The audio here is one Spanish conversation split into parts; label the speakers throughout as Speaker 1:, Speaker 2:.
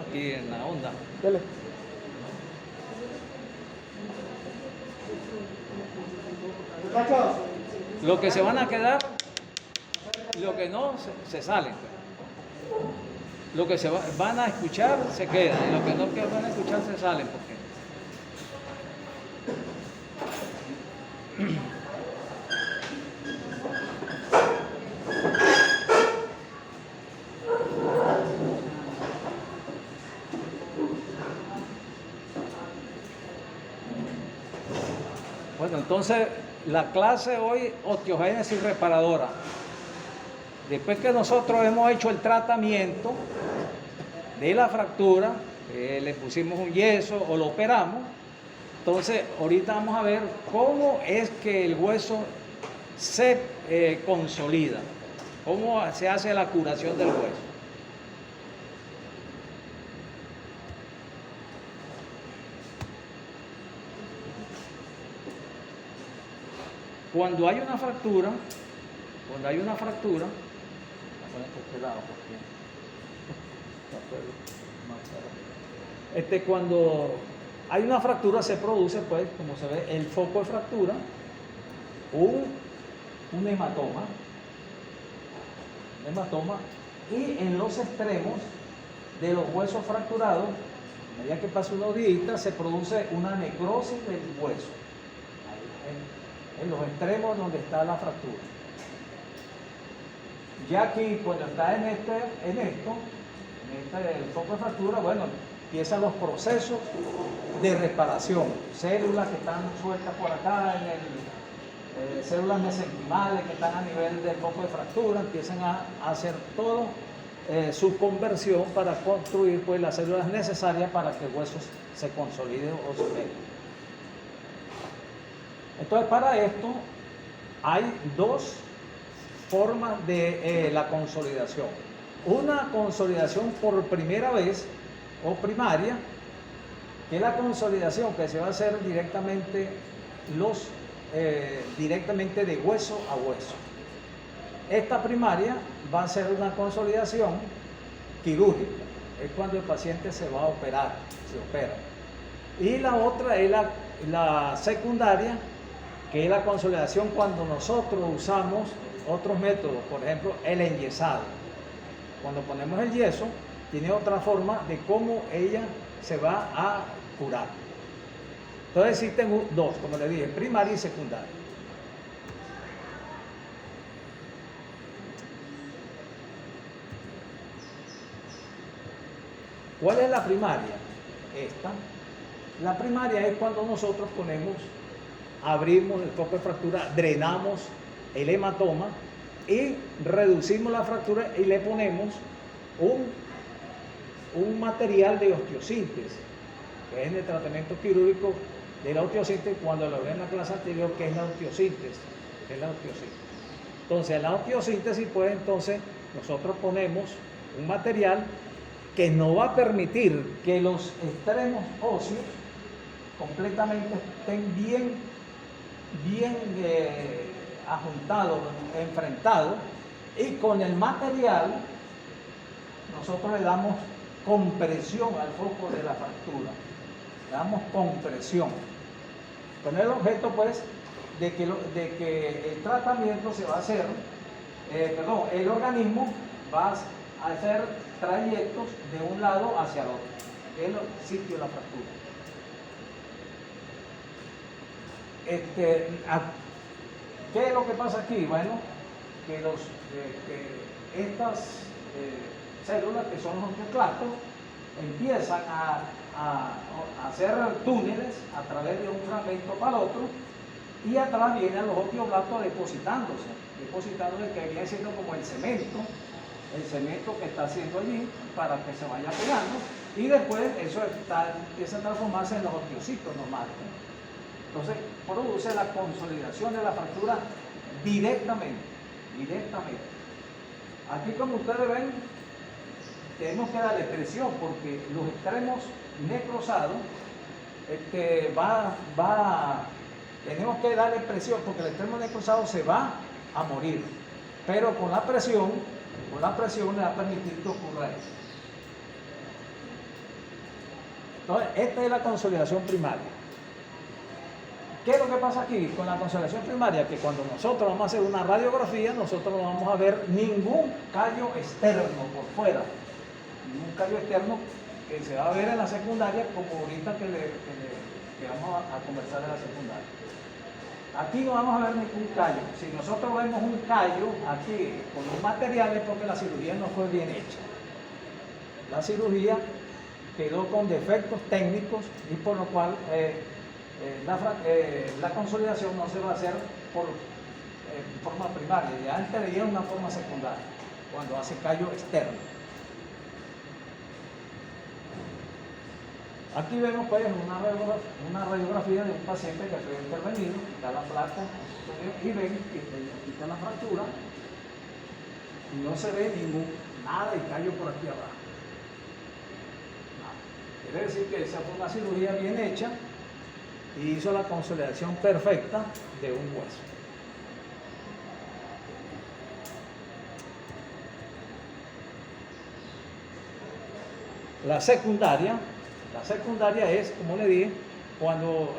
Speaker 1: aquí en la onda.
Speaker 2: Dale. Muchachos.
Speaker 1: Los que se van a quedar, los que no, se salen. Los que van a escuchar, se quedan. Y los que no que van a escuchar, se salen. Porque bueno, entonces la clase hoy, osteogénesis reparadora. Después que nosotros hemos hecho el tratamiento de la fractura, le pusimos un yeso o lo operamos, entonces ahorita vamos a ver cómo es que el hueso se consolida, cómo se hace la curación del hueso. Cuando hay una fractura, cuando hay una fractura se produce, pues, como se ve, el foco de fractura, un hematoma, y en los extremos de los huesos fracturados, a medida que pasa unos días, se produce una necrosis del hueso, en los extremos donde está la fractura. Ya aquí, cuando está en el foco de fractura, bueno, empiezan los procesos de reparación. Células que están sueltas por acá, células mesenquimales que están a nivel del foco de fractura, empiezan a hacer todo su conversión para construir, pues, las células necesarias para que el hueso se consolide o se pegue. Entonces, para esto hay dos formas de la consolidación. Una consolidación por primera vez o primaria, que es la consolidación que se va a hacer directamente de hueso a hueso. Esta primaria va a ser una consolidación quirúrgica, es cuando el paciente se va a operar, se opera. Y la otra es la secundaria, que es la consolidación cuando nosotros usamos otros métodos, por ejemplo, el enyesado. Cuando ponemos el yeso, tiene otra forma de cómo ella se va a curar. Entonces existen dos, como le dije, primaria y secundaria. ¿Cuál es la primaria? Esta. La primaria es cuando nosotros abrimos el foco de fractura, drenamos el hematoma y reducimos la fractura y le ponemos un material de osteosíntesis, que es en el tratamiento quirúrgico de la osteosíntesis, cuando lo ven en la clase anterior, que es la osteosíntesis. Entonces, en la osteosíntesis, pues entonces nosotros ponemos un material que no va a permitir que los extremos óseos completamente estén bien ajuntados, enfrentados, y con el material nosotros le damos compresión al foco de la fractura, le damos compresión, con el objeto, pues, de que el tratamiento se va a hacer, el organismo va a hacer trayectos de un lado hacia el otro, el sitio de la fractura. ¿Qué es lo que pasa aquí? Bueno, que estas células, que son los osteoclastos, empiezan a hacer túneles a través de un fragmento para el otro, y atrás vienen los osteoblastos depositándose, que viene siendo como el cemento que está haciendo allí para que se vaya pegando, y después eso empieza a transformarse en los osteocitos normales. Entonces produce la consolidación de la fractura directamente. Aquí, como ustedes ven, tenemos que darle presión porque los extremos necrosados, tenemos que darle presión porque el extremo necrosado se va a morir, pero con la presión le va a permitir que ocurra eso. Entonces, esta es la consolidación primaria. ¿Qué es lo que pasa aquí con la consolidación primaria? Que cuando nosotros vamos a hacer una radiografía, nosotros no vamos a ver ningún callo externo por fuera. Ningún callo externo que se va a ver en la secundaria, como ahorita que vamos a conversar de la secundaria. Aquí no vamos a ver ningún callo. Si nosotros vemos un callo aquí con un material es porque la cirugía no fue bien hecha. La cirugía quedó con defectos técnicos y por lo cual la consolidación no se va a hacer por forma primaria, ya entraría en una forma secundaria, cuando hace callo externo. Aquí vemos pues una radiografía de un paciente que fue intervenido, está la placa y ven que está la fractura y no se ve nada de callo por aquí abajo. Nada. Quiere decir que esa fue una cirugía bien hecha y hizo la consolidación perfecta de un hueso. La secundaria es, como le dije, cuando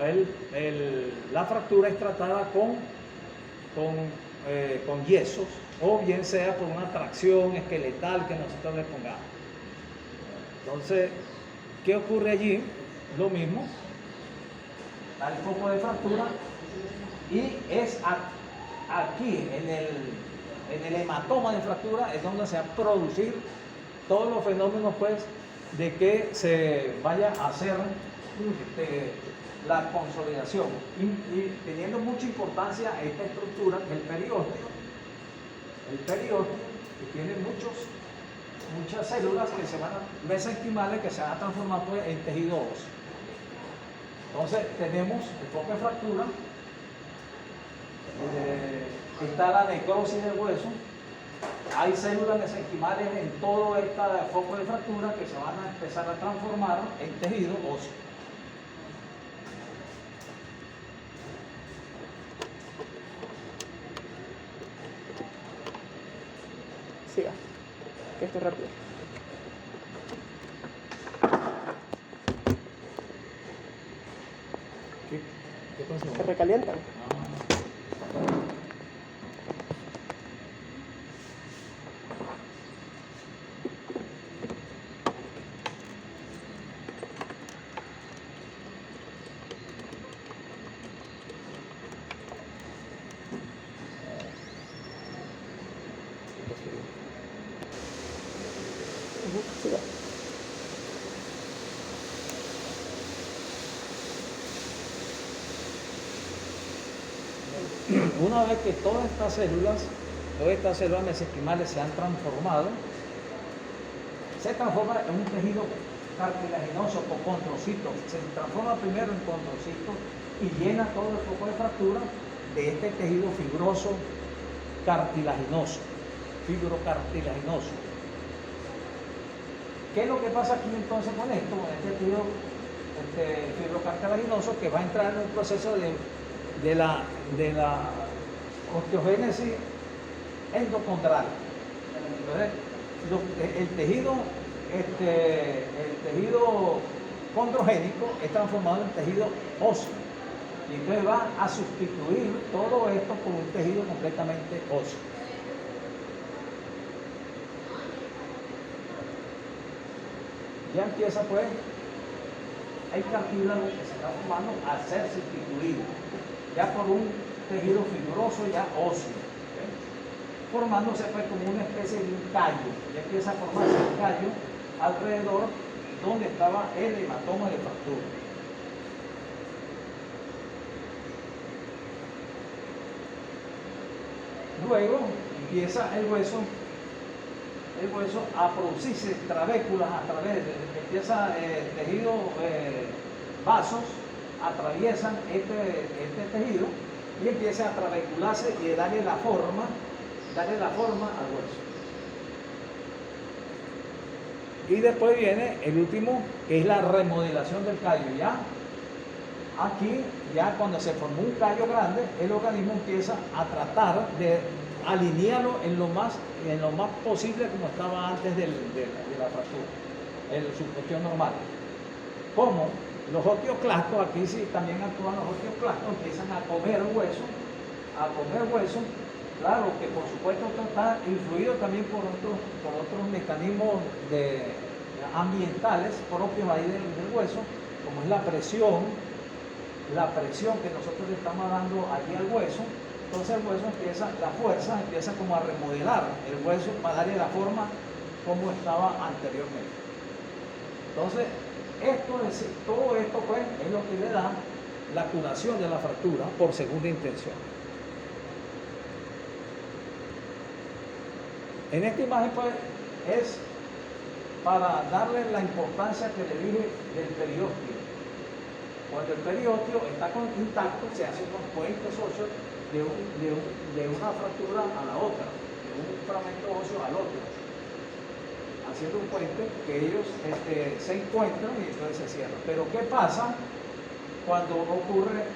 Speaker 1: la fractura es tratada con yesos o bien sea por una tracción esqueletal que nosotros le pongamos. Entonces, ¿qué ocurre allí? Lo mismo, da el foco de fractura y es aquí, en el hematoma de fractura, es donde se va a producir todos los fenómenos pues de que se vaya a hacer la consolidación y teniendo mucha importancia esta estructura, el periósteo, que tiene muchas células que se van a, mesenquimales que se van a transformar pues, en tejido óseo. Entonces tenemos el foco de fractura, está la necrosis del hueso. Hay células mesenquimales en todo este foco de fractura que se van a empezar a transformar en tejido óseo.
Speaker 3: Siga, que esto es rápido.
Speaker 1: ¿Qué pasó?
Speaker 3: Se recalientan. Siga.
Speaker 1: Una vez que todas estas células mesenquimales se han transformado, se transforma en un tejido cartilaginoso con condrocitos. Se transforma primero en condrocitos y llena todo el foco de fractura de este tejido fibroso cartilaginoso, fibrocartilaginoso. ¿Qué es lo que pasa aquí entonces con esto? Con este tejido fibrocartilaginoso que va a entrar en un proceso de la osteogénesis endocondral. Entonces, el tejido condrogénico es transformado en tejido óseo y entonces va a sustituir todo esto por un tejido completamente óseo. Ya empieza pues el cartílago que se está formando a ser sustituido ya por un tejido fibroso ya óseo, ¿okay? Formándose pues como una especie de un callo. Ya empieza a formarse el callo alrededor donde estaba el hematoma de fractura. Luego empieza el hueso a producirse trabéculas a través de, empieza tejido, vasos atraviesan este tejido y empieza a trabecularse y darle la forma al hueso. Y después viene el último, que es la remodelación del callo. Ya aquí, ya cuando se formó un callo grande, el organismo empieza a tratar de alinearlo en lo más posible como estaba antes de la fractura, en su cuestión normal. como los osteoclastos, aquí sí también actúan los osteoclastos, empiezan a comer hueso, claro que por supuesto esto está influido también por otros mecanismos ambientales propios ahí del hueso, como es la presión que nosotros le estamos dando allí al hueso. Entonces el hueso la fuerza empieza como a remodelar el hueso para darle la forma como estaba anteriormente. Entonces, todo esto pues es lo que le da la curación de la fractura por segunda intención. En esta imagen pues es para darle la importancia que le dije del periósteo. Cuando el periósteo está intacto, se hacen unos puentes óseos de una fractura a la otra, de un fragmento óseo al otro, haciendo un puente que ellos se encuentran y entonces se cierran. Pero ¿qué pasa cuando ocurre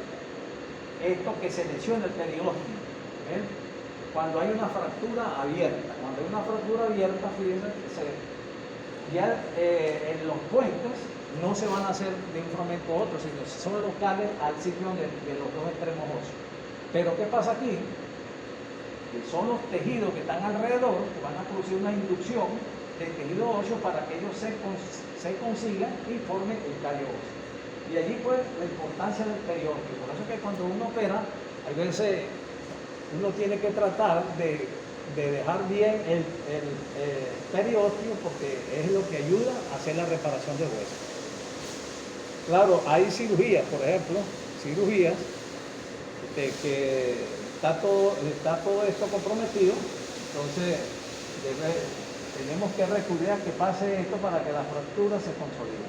Speaker 1: esto que se lesiona el periósteo? Cuando hay una fractura abierta. Cuando hay una fractura abierta, fíjense, ya en los puentes no se van a hacer de un fragmento a otro, sino son locales al sitio de los dos extremos óseos. Pero ¿qué pasa aquí? Que son los tejidos que están alrededor que van a producir una inducción del tejido óseo para que ellos se consigan y formen el callo óseo. Y allí pues la importancia del periósteo. Por eso es que cuando uno opera, hay veces uno tiene que tratar de dejar bien el periósteo, porque es lo que ayuda a hacer la reparación de hueso. Claro, hay cirugías, por ejemplo, que está todo esto comprometido, entonces tenemos que recurrir a que pase esto para que la fractura se consolide.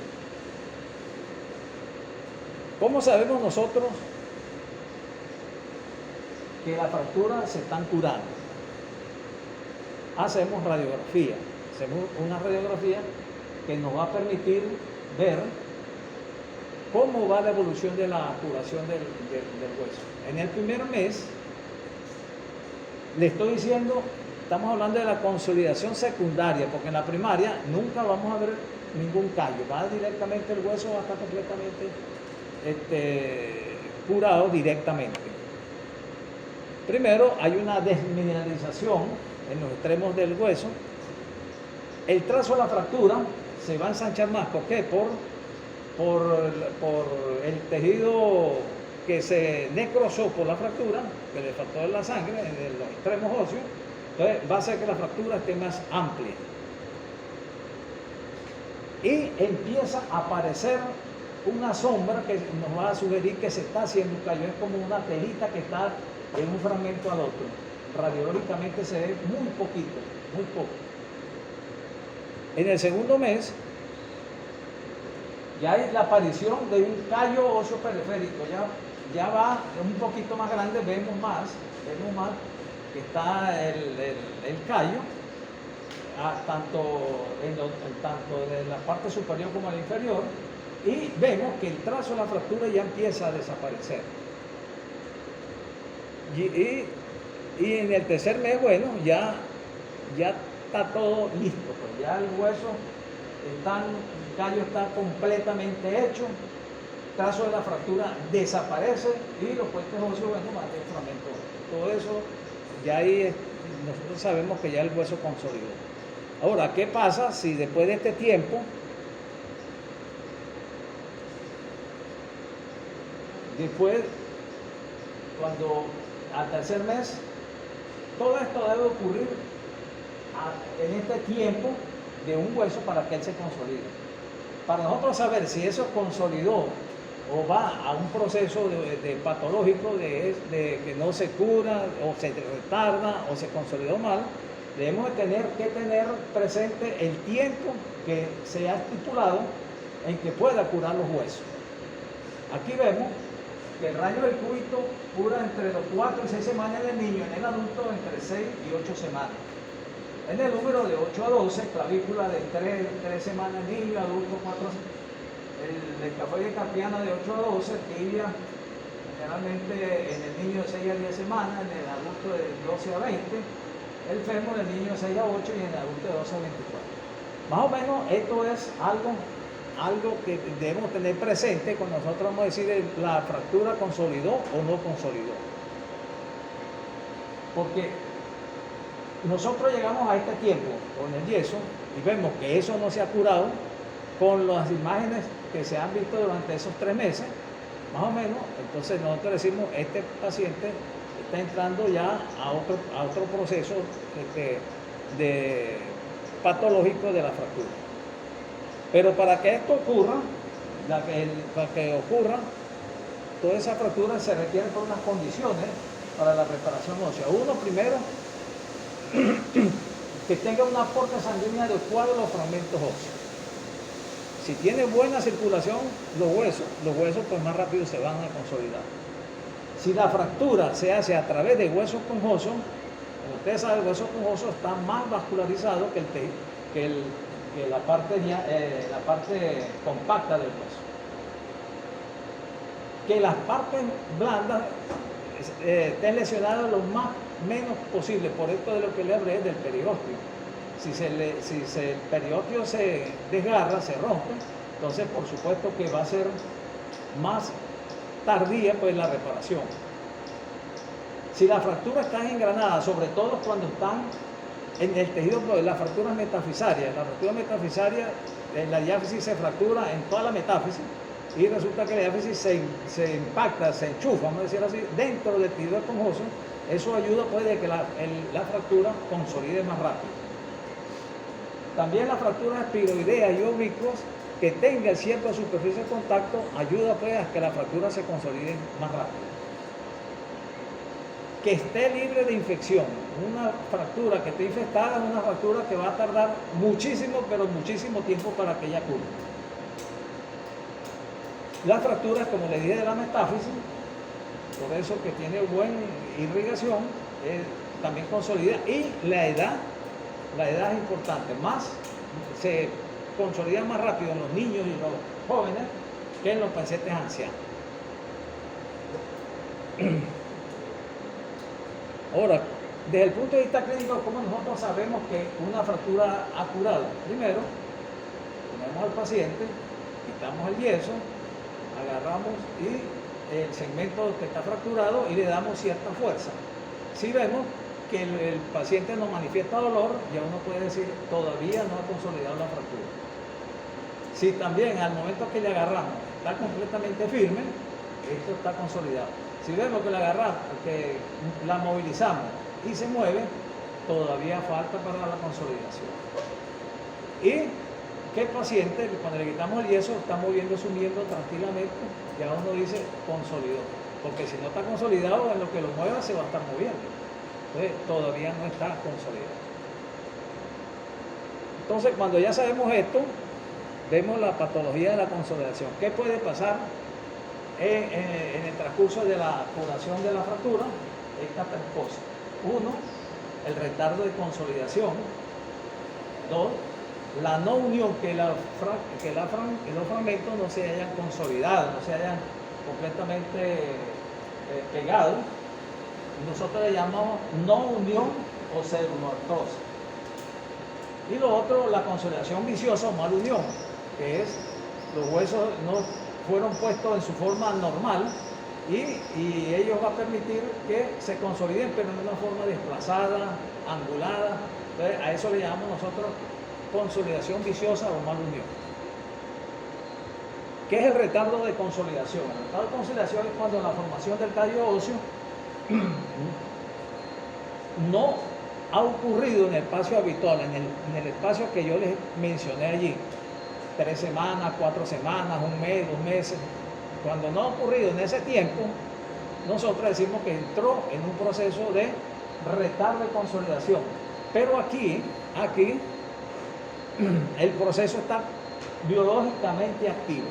Speaker 1: ¿Cómo sabemos nosotros que las fracturas se están curando? Hacemos radiografía, una radiografía que nos va a permitir ver cómo va la evolución de la curación del hueso. En el primer mes, le estoy diciendo, estamos hablando de la consolidación secundaria, porque en la primaria nunca vamos a ver ningún callo, va directamente el hueso, va a estar completamente curado directamente. Primero hay una desmineralización en los extremos del hueso. El trazo de la fractura se va a ensanchar más. ¿Por qué? Por el tejido que se necrosó por la fractura, que le faltó la sangre en los extremos óseos. Entonces va a hacer que la fractura esté más amplia. Y empieza a aparecer una sombra que nos va a sugerir que se está haciendo un callo. Es como una telita que está en un fragmento al otro. Radiológicamente se ve muy poquito, muy poco. En el segundo mes ya hay la aparición de un callo óseo periférico, ya va un poquito más grande, vemos más que está el callo, tanto de la parte superior como la inferior, y vemos que el trazo de la fractura ya empieza a desaparecer. Y en el tercer mes, bueno, ya está todo listo, pues ya el hueso el callo está completamente hecho, el trazo de la fractura desaparece y los puentes óseos, bueno, van a tener fragmento. Todo eso, ya ahí nosotros sabemos que ya el hueso consolidó. Ahora, ¿qué pasa si después de este tiempo, cuando al tercer mes, todo esto debe ocurrir en este tiempo de un hueso para que él se consolide? Para nosotros saber si eso consolidó o va a un proceso de patológico de que no se cura o se retarda o se consolidó mal, debemos que tener presente el tiempo que se ha estipulado en que pueda curar los huesos. Aquí vemos que el rayo del cúbito cura entre los 4 y 6 semanas en el niño, en el adulto entre 6 y 8 semanas. En el número de 8 a 12, clavícula de 3 semanas en niño, adulto 4, el escafoide carpiana de 8 a 12, tibia generalmente en el niño de 6 a 10 semanas, en el adulto de 12 a 20, el fémur del niño de 6 a 8 y en el adulto de 12 a 24. Más o menos esto es algo algo que debemos tener presente cuando nosotros vamos a decir la fractura consolidó o no consolidó. Porque nosotros llegamos a este tiempo con el yeso y vemos que eso no se ha curado con las imágenes que se han visto durante esos 3 meses, más o menos. Entonces nosotros decimos, este paciente está entrando ya a otro proceso de patológico de la fractura. Pero para que esto ocurra, para que ocurra, toda esa fractura se requiere por unas condiciones para la reparación ósea. Uno, primero, que tenga un aporte sanguíneo adecuado a los fragmentos óseos. Si tiene buena circulación los huesos pues más rápido se van a consolidar. Si la fractura se hace a través de hueso esponjoso, como ustedes saben, el hueso esponjoso está más vascularizado que la parte compacta del hueso. Que las partes blandas estén lesionadas lo menos posible, por esto de lo que le hablé del periósteo. Si el periósteo se desgarra, se rompe, entonces por supuesto que va a ser más tardía pues la reparación. Si la fractura está engranada, sobre todo cuando están en el tejido, la fractura metafisaria, la diáfisis se fractura en toda la metáfisis y resulta que la diáfisis se impacta, se enchufa, vamos a decir así, dentro del tejido esponjoso. Eso ayuda pues de que la fractura consolide más rápido. También las fracturas espiroideas y oblicuas que tengan cierta superficie de contacto ayuda pues a que la fractura se consolide más rápido. Que esté libre de infección. Una fractura que esté infectada es una fractura que va a tardar muchísimo, pero muchísimo tiempo para que ella cure. Las fracturas, como les dije, de la metáfisis, por eso que tiene buena irrigación, también consolida. Y la edad es importante, se consolida más rápido en los niños y los jóvenes que en los pacientes ancianos. Ahora, desde el punto de vista clínico, ¿cómo nosotros sabemos que una fractura ha curado? Primero, ponemos al paciente, quitamos el yeso, agarramos el segmento que está fracturado y le damos cierta fuerza. Si vemos que el paciente no manifiesta dolor, ya uno puede decir, todavía no ha consolidado la fractura. Si también al momento que le agarramos está completamente firme, esto está consolidado. Si vemos que la agarramos, que la movilizamos y se mueve, todavía falta para la consolidación. Y que el paciente, cuando le quitamos el yeso, está moviendo su miembro tranquilamente, ya uno dice consolidó. Porque si no está consolidado, en lo que lo mueva se va a estar moviendo. Entonces, todavía no está consolidado. Entonces, cuando ya sabemos esto, vemos la patología de la consolidación. ¿Qué puede pasar en el transcurso de la curación de la fractura? Estas 3 cosas. 1, el retardo de consolidación. 2, la no unión, que los fragmentos no se hayan consolidado, no se hayan completamente pegado. Nosotros le llamamos no unión o celuloartrosis. Y lo otro, la consolidación viciosa o mal unión, que es los huesos no fueron puestos en su forma normal y ellos va a permitir que se consoliden, pero en una forma desplazada, angulada. Entonces, a eso le llamamos nosotros consolidación viciosa o mal unión. ¿Qué es el retardo de consolidación? El retardo de consolidación es cuando la formación del callo óseo no ha ocurrido en el espacio habitual, en el espacio que yo les mencioné allí, 3 semanas, 4 semanas, 1 mes, 2 meses. Cuando no ha ocurrido en ese tiempo, nosotros decimos que entró en un proceso de retardo de consolidación. Pero aquí el proceso está biológicamente activo,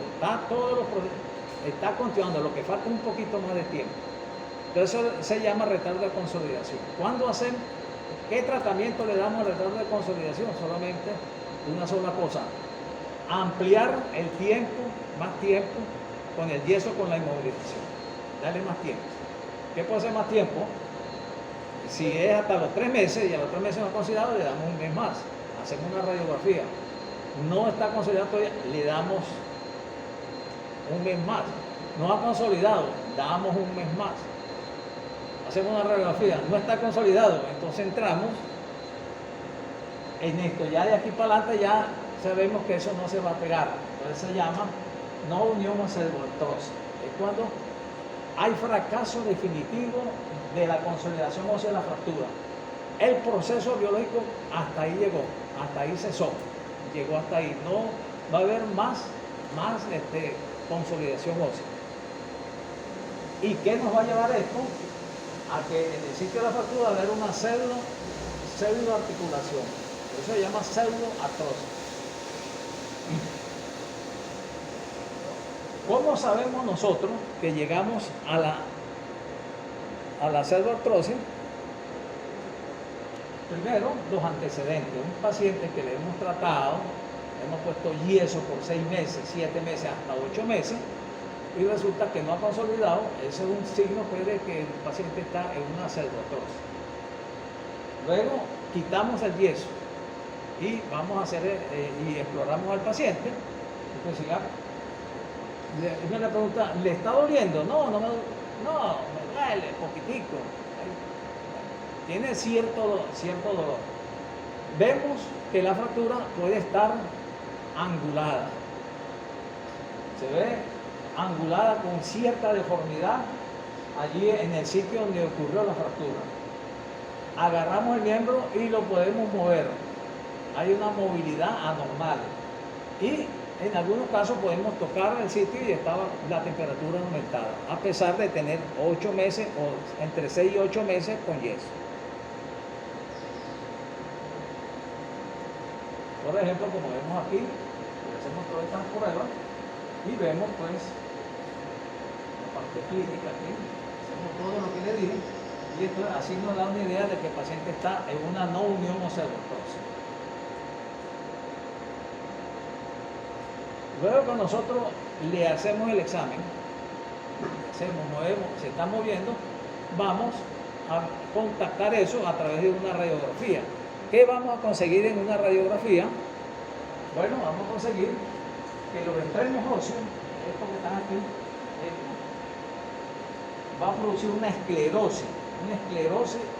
Speaker 1: está continuando, lo que falta un poquito más de tiempo. Entonces eso se llama retardo de consolidación. ¿Cuándo hacemos? ¿Qué tratamiento le damos al retardo de consolidación? Solamente una sola cosa: ampliar el tiempo, más tiempo, con el yeso, con la inmovilización. Darle más tiempo. ¿Qué puede ser más tiempo? Si es hasta los 3 meses y a los 3 meses no considerado, le damos 1 mes más. Hacemos una radiografía. no está consolidado todavía, le damos un mes más. No ha consolidado, damos un mes más. Hacemos una radiografía, no está consolidado, entonces entramos en esto. Ya de aquí para adelante ya sabemos que eso no se va a pegar. Entonces se llama no unión osteoartrosis. Es cuando hay fracaso definitivo de la consolidación ósea de la fractura. El proceso biológico hasta ahí llegó, hasta ahí cesó, llegó hasta ahí. No va a haber más consolidación ósea. ¿Y qué nos va a llevar esto? A que en el sitio de la fractura va a haber una pseudoarticulación. Por eso se llama pseudoartrosis. ¿Cómo sabemos nosotros que llegamos a la pseudoartrosis? Primero, los antecedentes. Un paciente que le hemos tratado, hemos puesto yeso por 6 meses, 7 meses, hasta 8 meses, y resulta que no ha consolidado. Ese es un signo de que el paciente está en una pseudoartrosis. Luego, quitamos el yeso y vamos a hacer y exploramos al paciente. Entonces, uno le pregunta, ¿le está doliendo? No, me duele, poquitico. Tiene cierto dolor. Vemos que la fractura puede estar angulada. Se ve angulada con cierta deformidad allí en el sitio donde ocurrió la fractura. Agarramos el miembro y lo podemos mover. Hay una movilidad anormal. Y en algunos casos podemos tocar el sitio y estaba la temperatura aumentada, a pesar de tener 8 meses o entre 6 y 8 meses con yeso. Por ejemplo, como vemos aquí, hacemos todas estas pruebas y vemos pues la parte clínica aquí, hacemos todo lo que le dije y esto así nos da una idea de que el paciente está en una no unión osteoartrosis. Luego que nosotros le hacemos el examen, movemos, se está moviendo, vamos a contactar eso a través de una radiografía. ¿Qué vamos a conseguir en una radiografía? Bueno, vamos a conseguir que los extremos óseos, estos que están aquí, va a producir una esclerosis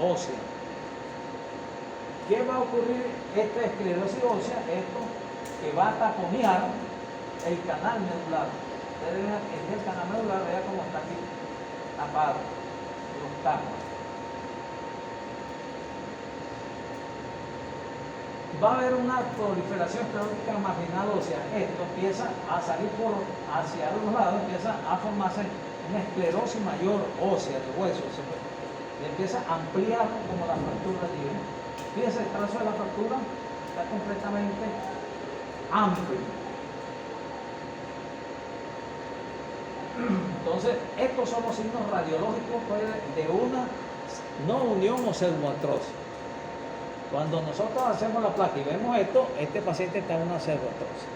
Speaker 1: ósea. ¿Qué va a ocurrir? Esta esclerosis ósea, esto que va a taponear el canal medular. Ustedes vean que el canal medular, vean cómo está aquí, tapado, los tapas. Va a haber una proliferación esclerótica marginal ósea. Esto empieza a salir hacia los lados, empieza a formarse una esclerosis mayor ósea de huesos. Y empieza a ampliar como la fractura tiene. Fíjense, el trazo de la fractura está completamente amplio. Entonces, estos son los signos radiológicos de una no unión o pseudoartrosis. Cuando nosotros hacemos la placa y vemos esto, este paciente está en una pseudoartrosis.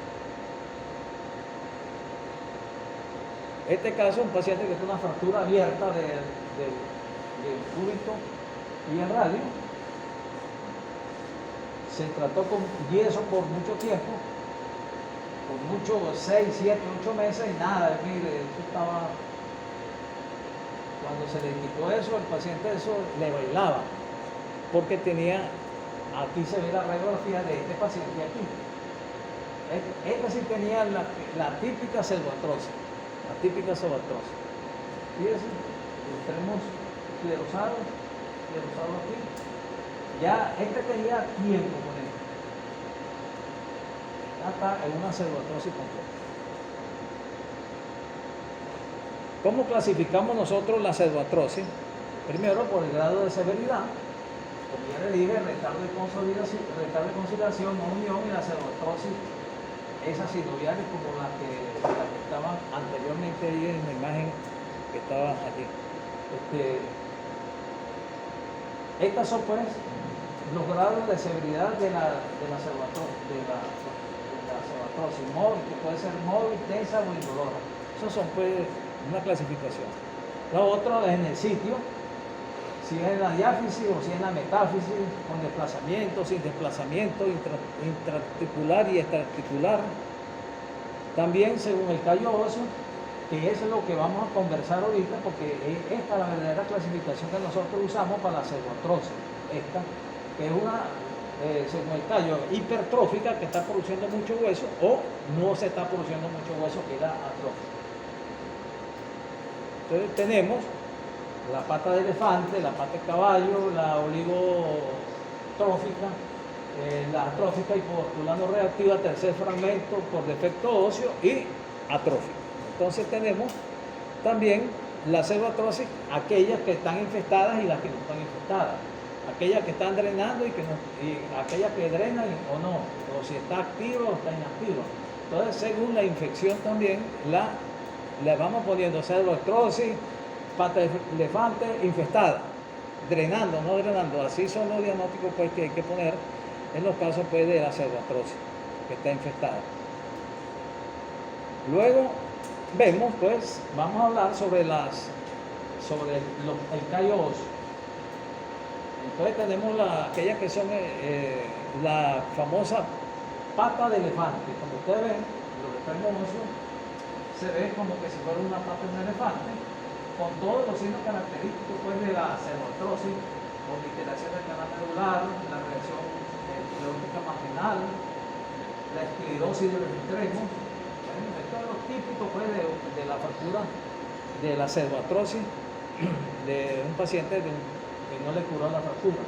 Speaker 1: Este caso es un paciente que tiene una fractura abierta del cúbito y el radio. Se trató con yeso por mucho tiempo, por mucho 6, 7, 8 meses y nada, mire, eso estaba. Cuando se le quitó eso, el paciente eso le bailaba, porque tenía. Aquí se ve la radiografía de este paciente aquí. Este sí tenía la típica pseudoartrosis. La típica pseudoartrosis. Fíjense, extremos esclerosados aquí. Ya este tenía tiempo con él. Ya está en una pseudoartrosis completa. ¿Cómo clasificamos nosotros la pseudoartrosis? Primero por el grado de severidad. Como ya le dije, retardo de consolidación, no unión, y la pseudoartrosis, esas sinoviales como las que estaban anteriormente ahí en la imagen que estaba aquí. Estas son pues los grados de severidad de la pseudoartrosis móvil, que puede ser móvil, tensa o indolora. Esos son pues una clasificación. Lo otro es en el sitio. si es en la diáfisis o si es en la metáfisis, con desplazamiento, sin desplazamiento, intraarticular y extraarticular. También según el callo óseo, que es lo que vamos a conversar ahorita, porque esta es la verdadera clasificación que nosotros usamos para la pseudoartrosis. Esta, que es una, según el callo, hipertrófica, que está produciendo mucho hueso, o no se está produciendo mucho hueso, que es la atrófica. Entonces tenemos la pata de elefante, la pata de caballo, la oligotrófica, la atrófica hipovasculano reactiva, tercer fragmento por defecto óseo y atrófica. Entonces tenemos también la pseudoartrosis, aquellas que están infestadas y las que no están infestadas, aquellas que están drenando y aquellas que drenan o no, o si está activa o está inactiva. Entonces, según la infección también, le vamos poniendo pseudoartrosis, pata de elefante infestada, drenando, no drenando. Así son los diagnósticos pues, que hay que poner en los casos pues, de la pseudoartrosis, que está infestada. Luego vemos, pues, vamos a hablar sobre el callo óseo. Entonces tenemos aquellas que son la famosa pata de elefante. Como ustedes ven, los extremos óseos se ve como que si fuera una pata de un elefante, con todos los signos característicos pues, de la pseudoartrosis, obliteración del canal medular, la reacción esclerótica marginal, la esclerosis de los extremos. Esto es lo típico pues, de la fractura de la pseudoartrosis de un paciente que no le curó la fractura.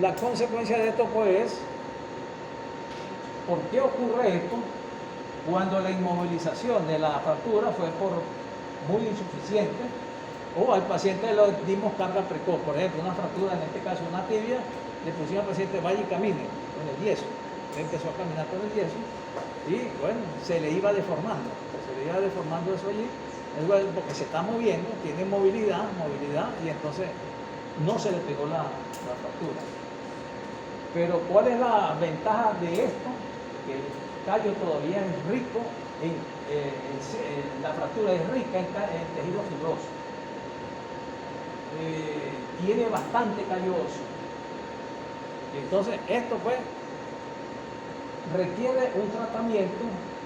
Speaker 1: La consecuencia de esto pues es, ¿por qué ocurre esto? Cuando la inmovilización de la fractura fue muy insuficiente o al paciente le dimos carga precoz. Por ejemplo, una fractura, en este caso una tibia, le pusimos al paciente vaya y camine con el yeso. Empezó a caminar con el yeso y bueno, se le iba deformando eso allí, porque se está moviendo, tiene movilidad y entonces no se le pegó la fractura. Pero ¿cuál es la ventaja de esto? Que el callo todavía es rico, la fractura es rica en tejido fibroso. Tiene bastante callo óseo. Entonces esto pues requiere un tratamiento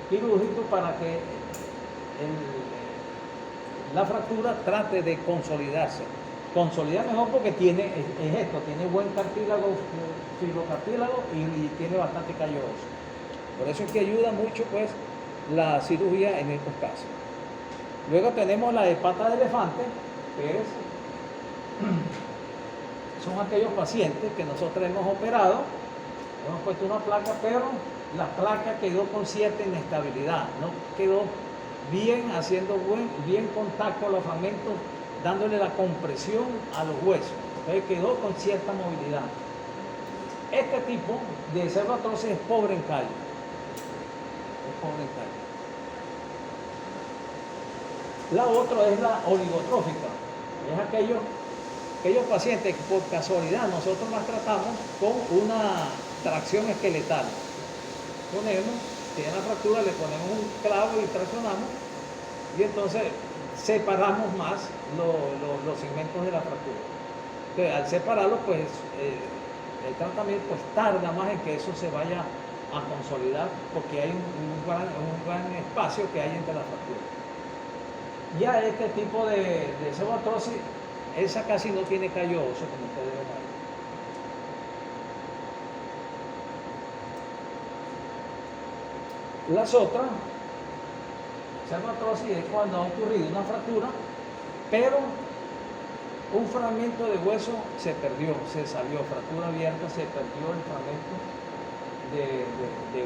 Speaker 1: quirúrgico para que la fractura trate de consolidarse. Consolidar mejor porque tiene buen cartílago, fibrocartílago y tiene bastante callo óseo. Por eso es que ayuda mucho pues la cirugía en estos casos. Luego tenemos la de pata de elefante, que son aquellos pacientes que nosotros hemos operado, hemos puesto una placa, pero la placa quedó con cierta inestabilidad, no quedó bien, haciendo bien contacto a los fragmentos, dándole la compresión a los huesos. Entonces quedó con cierta movilidad. Este tipo de pseudoartrosis es pobre en callo. La otra es la oligotrófica, es aquellos pacientes que por casualidad nosotros las tratamos con una tracción esqueletal. Tiene la fractura, le ponemos un clavo y traccionamos y entonces separamos más los segmentos de la fractura. Entonces, al separarlos, pues el tratamiento pues, tarda más en que eso se vaya a consolidar porque hay un gran espacio que hay entre las fracturas. Ya este tipo de pseudoartrosis, esa casi no tiene callo óseo, como ustedes ven ahí. Las otras, pseudoartrosis es cuando ha ocurrido una fractura, pero un fragmento de hueso se perdió, se salió, fractura abierta, se perdió el fragmento de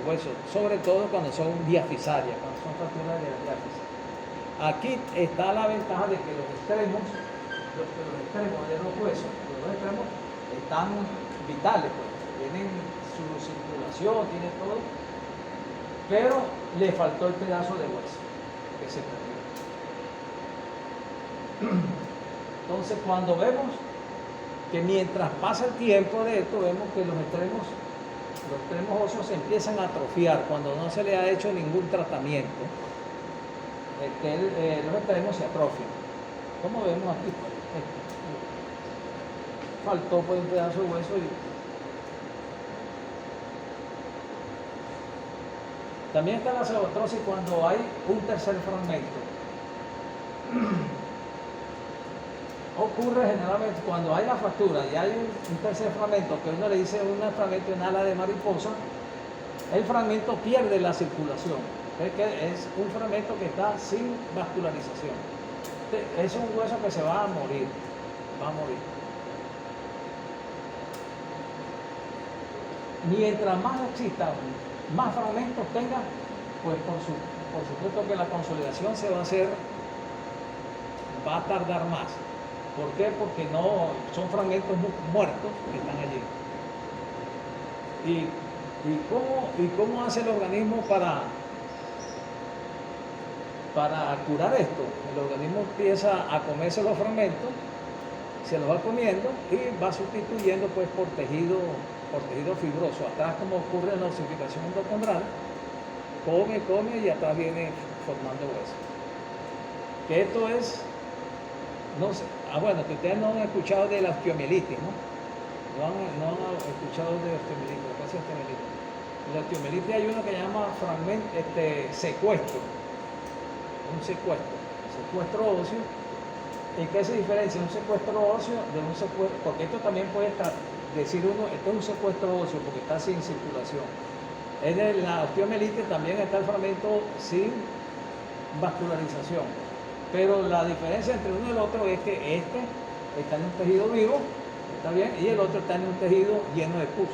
Speaker 1: hueso, sobre todo cuando son diafisarias, cuando son fracturas de la diáfisis. Aquí está la ventaja de que los extremos de los huesos, están vitales, pues, tienen su circulación, tienen todo, pero le faltó el pedazo de hueso que se perdió. Entonces, cuando vemos que mientras pasa el tiempo de esto, vemos que los extremos óseos se empiezan a atrofiar cuando no se le ha hecho ningún tratamiento. Los extremos se atrofian. Como vemos aquí, faltó pues un pedazo de hueso y también está la cerotrosis cuando hay un tercer fragmento. Ocurre generalmente cuando hay la fractura y hay un tercer fragmento, que uno le dice un fragmento en ala de mariposa, el fragmento pierde la circulación. Es que es un fragmento que está sin vascularización. Es un hueso que se va a morir, va a morir. Mientras más exista, más fragmentos tenga, pues por supuesto que la consolidación se va a hacer, va a tardar más. ¿Por qué? Porque no son fragmentos muertos que están allí. ¿Y cómo hace el organismo para curar esto? El organismo empieza a comerse los fragmentos, se los va comiendo y va sustituyendo pues por tejido fibroso. Atrás, como ocurre en la osificación endocondral, come y atrás viene formando hueso. Que esto es, no sé, bueno, que ustedes no han escuchado de la osteomielitis, ¿no? No han escuchado de osteomielitis, ¿qué es osteomielitis? En la osteomielitis hay uno que llama secuestro, un secuestro óseo. ¿En qué se diferencia un secuestro óseo de un secuestro? Porque esto también puede decir uno, esto es un secuestro óseo porque está sin circulación. En la osteomielitis también está el fragmento sin vascularización. Pero la diferencia entre uno y el otro es que este está en un tejido vivo, está bien, y el otro está en un tejido lleno de pus.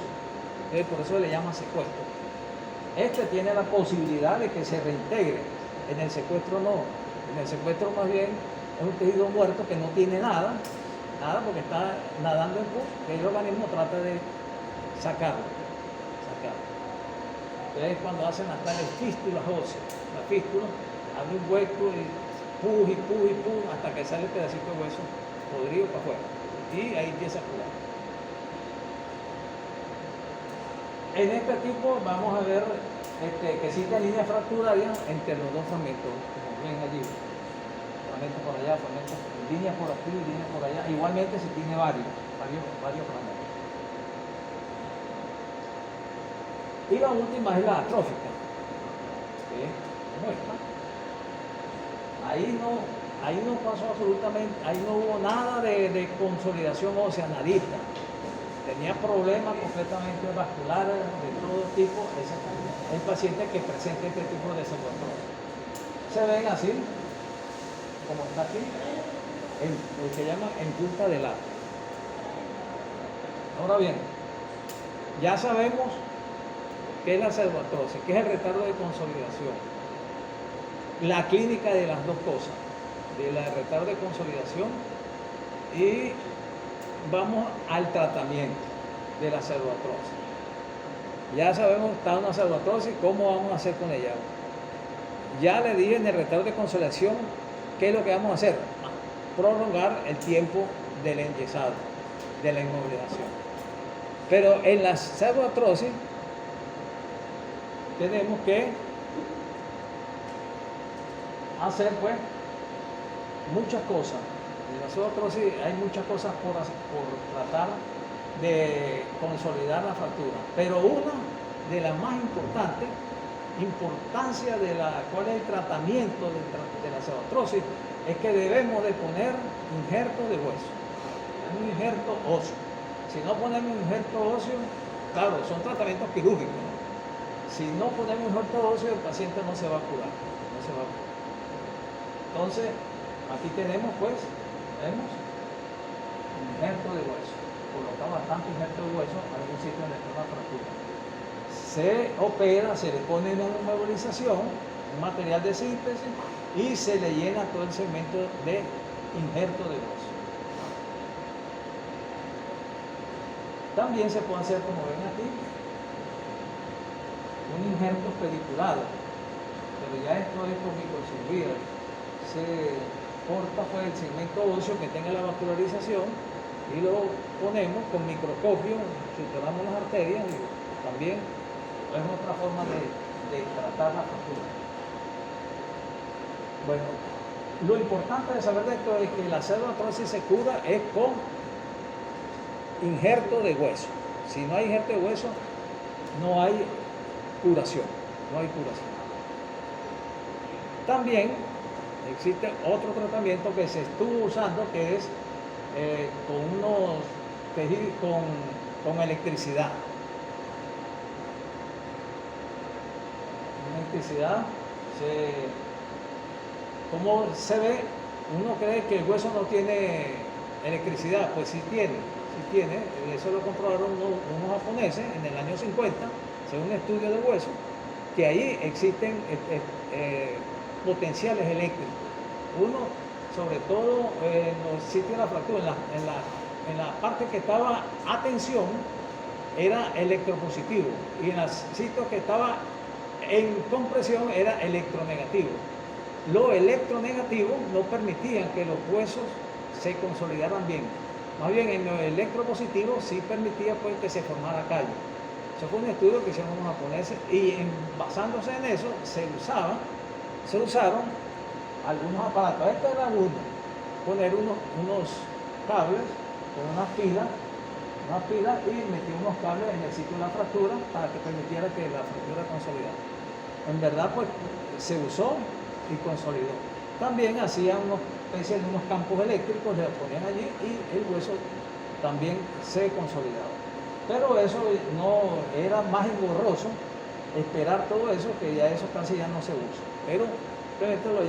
Speaker 1: Por eso se le llama secuestro. Este tiene la posibilidad de que se reintegre, en el secuestro no. En el secuestro más bien es un tejido muerto que no tiene nada porque está nadando en pus, que el organismo trata de sacarlo. Entonces cuando hacen hasta las fístulas óseas, la fístula abre un hueco y pus, hasta que sale el pedacito de hueso podrido para afuera. Y ahí empieza a curar. En este tipo vamos a ver que existe línea fracturaria entre los dos fragmentos, como ven allí. Fragmentos por allá, fragmentos, líneas por aquí, líneas por allá. Igualmente si tiene varios fragmentos. Y la última es la atrófica, que es como esta. Ahí no pasó absolutamente, ahí no hubo nada de consolidación ósea, nadita. Tenía problemas completamente vasculares de todo tipo. Ese es el paciente que presenta este tipo de cerotrosis. Se ven así, como está aquí, el que llaman en punta de lata. Ahora bien, ya sabemos qué es la cerotrosis, qué es el retardo de consolidación. La clínica de las dos cosas, de la retardo de consolidación, y vamos al tratamiento de la cerotrosis. Ya sabemos, está una cerotrosis, ¿cómo vamos a hacer con ella? Ya le dije en el retardo de consolidación, ¿qué es lo que vamos a hacer? Prolongar el tiempo del enyesado, de la inmovilización. Pero en la cerotrosis tenemos que hacer pues muchas cosas. En la cerotrosis hay muchas cosas por tratar de consolidar la fractura, pero una de las más importantes, importancia de cuál es el tratamiento de la cerotrosis, es que debemos de poner injerto de hueso, un injerto óseo. Si no ponemos injerto óseo, claro, son tratamientos quirúrgicos, ¿no? Si no ponemos injerto óseo, el paciente no se va a curar, Entonces, aquí tenemos pues, vemos, injerto de hueso. Coloca bastante injerto de hueso en algún sitio donde está una fractura. Se opera, se le pone una inmovilización, un material de síntesis, y se le llena todo el segmento de injerto de hueso. También se puede hacer, como ven aquí, un injerto pediculado, pero ya esto es con microcirugía. Se corta pues el segmento óseo que tenga la vascularización y lo ponemos con microscopio, suturamos las arterias y también es otra forma de tratar la fractura. Bueno, lo importante de saber de esto es que la cerotrosis se cura es con injerto de hueso. Si no hay injerto de hueso, no hay curación, no hay curación. También existe otro tratamiento que se estuvo usando, que es con unos tejidos con electricidad. Electricidad, como se ve, uno cree que el hueso no tiene electricidad, pues sí tiene. Eso lo comprobaron unos japoneses en el año 50, según un estudio de hueso, que ahí existen potenciales eléctricos. Uno, sobre todo en los sitios de la fractura, en la parte que estaba a tensión, era electropositivo, y en los sitios que estaba en compresión era electronegativo. Los electronegativos no permitían que los huesos se consolidaran bien. Más bien en los electropositivos sí permitía pues que se formara callo. Eso fue un estudio que hicieron los japoneses, y basándose en eso se usaron algunos aparatos. Este era uno, poner unos cables con unas pilas y metí unos cables en el sitio de la fractura para que permitiera que la fractura consolidara. En verdad pues se usó y consolidó. También hacían una especie de unos campos eléctricos, le ponían allí y el hueso también se consolidaba. Pero eso no era más engorroso esperar todo eso, que ya eso casi ya no se usa. Pero esto lo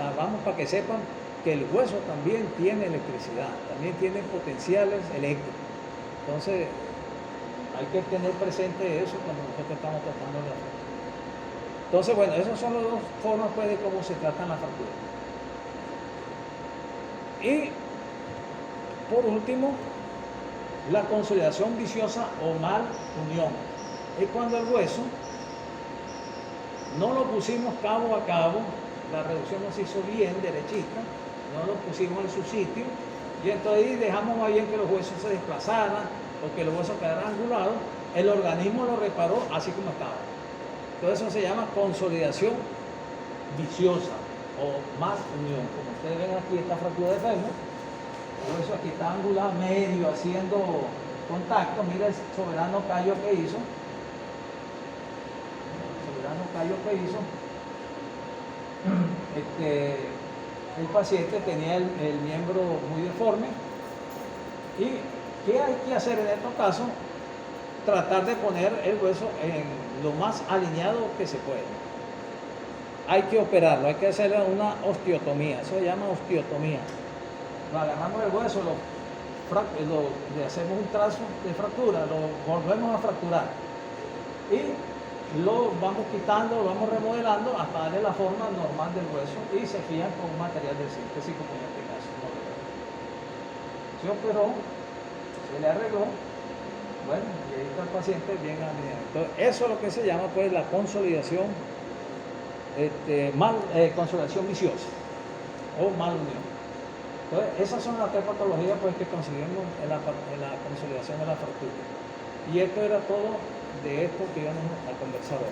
Speaker 1: hablamos para que sepan que el hueso también tiene electricidad, también tiene potenciales eléctricos. Entonces hay que tener presente eso cuando nosotros estamos tratando la fractura. Entonces, bueno, esas son las dos formas pues, de cómo se tratan las fracturas. Y por último, la consolidación viciosa o mal unión. Es cuando el hueso no lo pusimos cabo a cabo, la reducción no se hizo bien, derechita, no lo pusimos en su sitio, y entonces ahí dejamos más bien que los huesos se desplazaran o que los huesos quedaran angulados. El organismo lo reparó así como estaba. Todo eso se llama consolidación viciosa o más unión. Como ustedes ven aquí, esta fractura de fémur, el hueso aquí está angulado, medio haciendo contacto. Mira el soberano callo que hizo. El paciente tenía el miembro muy deforme. ¿Y qué hay que hacer en estos casos? Tratar de poner el hueso en lo más alineado que se puede. Hay que operarlo, hay que hacerle una osteotomía, eso se llama osteotomía. Lo agarramos el hueso, le hacemos un trazo de fractura, lo volvemos a fracturar y lo vamos quitando, lo vamos remodelando hasta darle la forma normal del hueso y se fían con un material de sintésico, como en este caso. Se operó, se le arregló. Bueno, y ahí está el paciente bien alineado. Entonces, eso es lo que se llama pues la consolidación, consolidación viciosa o mal unión. Entonces, esas son las tres patologías pues, que conseguimos en la consolidación de la fractura. Y esto era todo de esto que íbamos a conversar hoy.